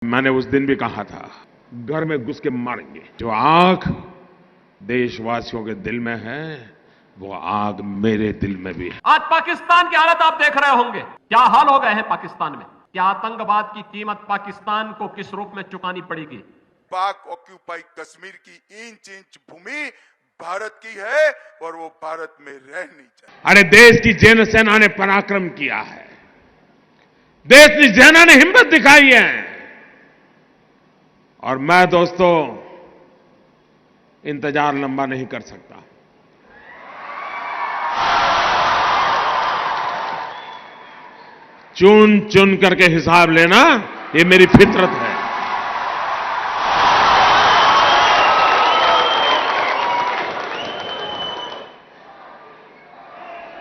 मैंने उस दिन भी कहा था, घर में घुस के मारेंगे। जो आग देशवासियों के दिल में है, वो आग मेरे दिल में भी है। आज पाकिस्तान की हालत आप देख रहे होंगे, क्या हाल हो गए हैं पाकिस्तान में। क्या आतंकवाद की कीमत पाकिस्तान को किस रूप में चुकानी पड़ेगी। पाक ऑक्यूपाई कश्मीर की इंच इंच भूमि भारत की है और वो भारत में रहनी चाहिए। अरे देश की जैन सेना ने पराक्रम किया है, देश की सेना ने हिम्मत दिखाई है, और मैं दोस्तों इंतजार लंबा नहीं कर सकता। चुन चुन करके हिसाब लेना, ये मेरी फितरत है।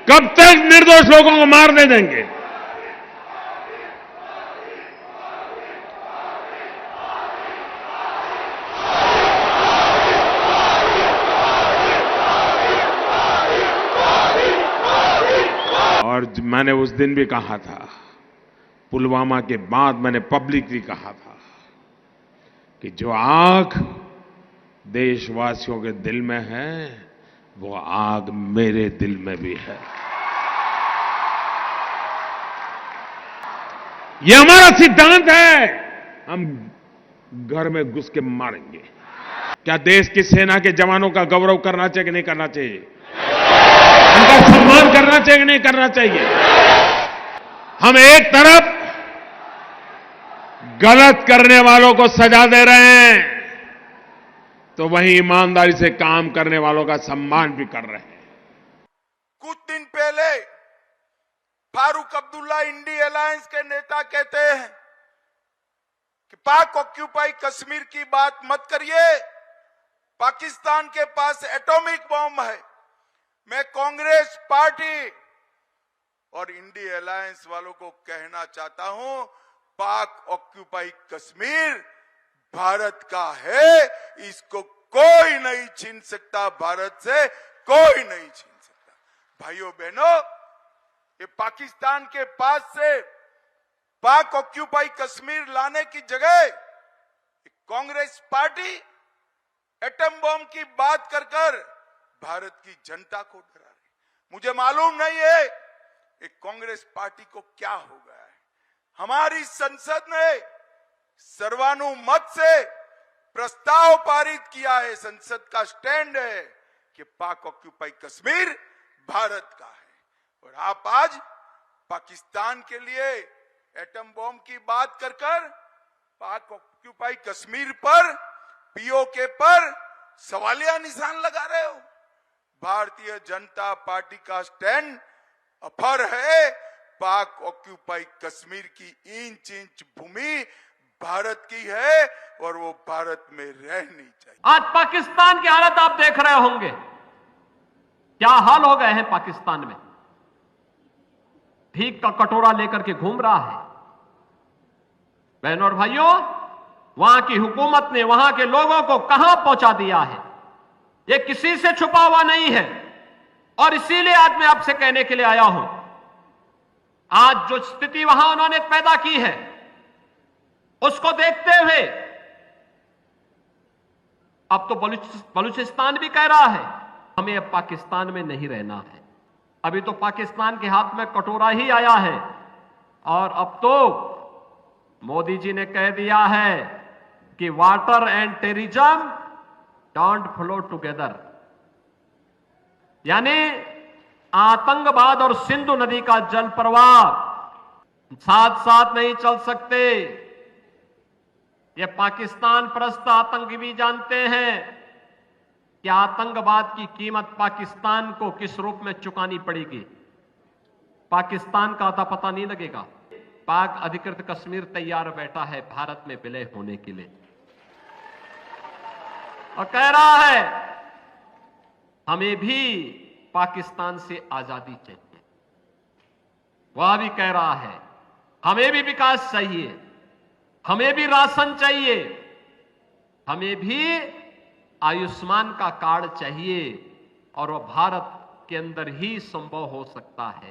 कब तक निर्दोष लोगों को मारने देंगे? और मैंने उस दिन भी कहा था, पुलवामा के बाद मैंने पब्लिकली कहा था कि जो आग देशवासियों के दिल में है, वो आग मेरे दिल में भी है। ये हमारा सिद्धांत है। हम घर में घुस के मारेंगे। क्या देश की सेना के जवानों का गौरव करना चाहिए कि नहीं करना चाहिए? उनका सम्मान करना चाहिए कि नहीं करना चाहिए? हम एक तरफ गलत करने वालों को सजा दे रहे हैं, तो वहीं ईमानदारी से काम करने वालों का सम्मान भी कर रहे हैं। कुछ दिन पहले फारूक अब्दुल्ला इंडी अलायंस के नेता कहते हैं कि पाक ऑक्यूपाई कश्मीर की बात मत करिए, पाकिस्तान के पास एटॉमिक बॉम्ब है। मैं कांग्रेस पार्टी और इंडी अलायंस वालों को कहना चाहता हूं, पाक ऑक्यूपाई कश्मीर भारत का है, इसको कोई नहीं छीन सकता, भारत से कोई नहीं छीन सकता। भाइयों बहनों, ये पाकिस्तान के पास से पाक ऑक्यूपाई कश्मीर लाने की जगह कांग्रेस पार्टी एटम बम की बात कर कर भारत की जनता को डरा रही। मुझे मालूम नहीं है कि कांग्रेस पार्टी को क्या हो गया है। हमारी संसद ने सर्वानुमत से प्रस्ताव पारित किया है, संसद का स्टैंड है कि पाक ऑक्यूपाई कश्मीर भारत का है, और आप आज पाकिस्तान के लिए एटम बॉम्ब की बात कर कर पाक ऑक्यूपाई कश्मीर पर, पीओके पर सवालिया निशान लगा रहे हो। भारतीय जनता पार्टी का स्टैंड अफर है, पाक ऑक्यूपाई कश्मीर की इंच इंच भूमि भारत की है और वो भारत में रहनी चाहिए। आज पाकिस्तान की हालत आप देख रहे होंगे, क्या हाल हो गए हैं पाकिस्तान में। भीख का कटोरा लेकर के घूम रहा है। बहनों और भाइयों, वहां की हुकूमत ने वहां के लोगों को कहां पहुंचा दिया है, यह किसी से छुपा हुआ नहीं है। और इसीलिए आज मैं आपसे कहने के लिए आया हूं, आज जो स्थिति वहां उन्होंने पैदा की है, उसको देखते हुए अब तो बलूचिस्तान भी कह रहा है हमें अब पाकिस्तान में नहीं रहना है। अभी तो पाकिस्तान के हाथ में कटोरा ही आया है, और अब तो मोदी जी ने कह दिया है कि water and terrorism don't flow together, यानी आतंकवाद और सिंधु नदी का जल प्रवाह साथ साथ नहीं चल सकते। ये पाकिस्तान परस्त आतंकी भी जानते हैं कि आतंकवाद की कीमत पाकिस्तान को किस रूप में चुकानी पड़ेगी। पाकिस्तान का अता पता नहीं लगेगा। पाक अधिकृत कश्मीर तैयार बैठा है भारत में विलय होने के लिए, और कह रहा है हमें भी पाकिस्तान से आजादी चाहिए। वह भी कह रहा है हमें भी विकास चाहिए, हमें भी राशन चाहिए, हमें भी आयुष्मान का कार्ड चाहिए, और वह भारत के अंदर ही संभव हो सकता है।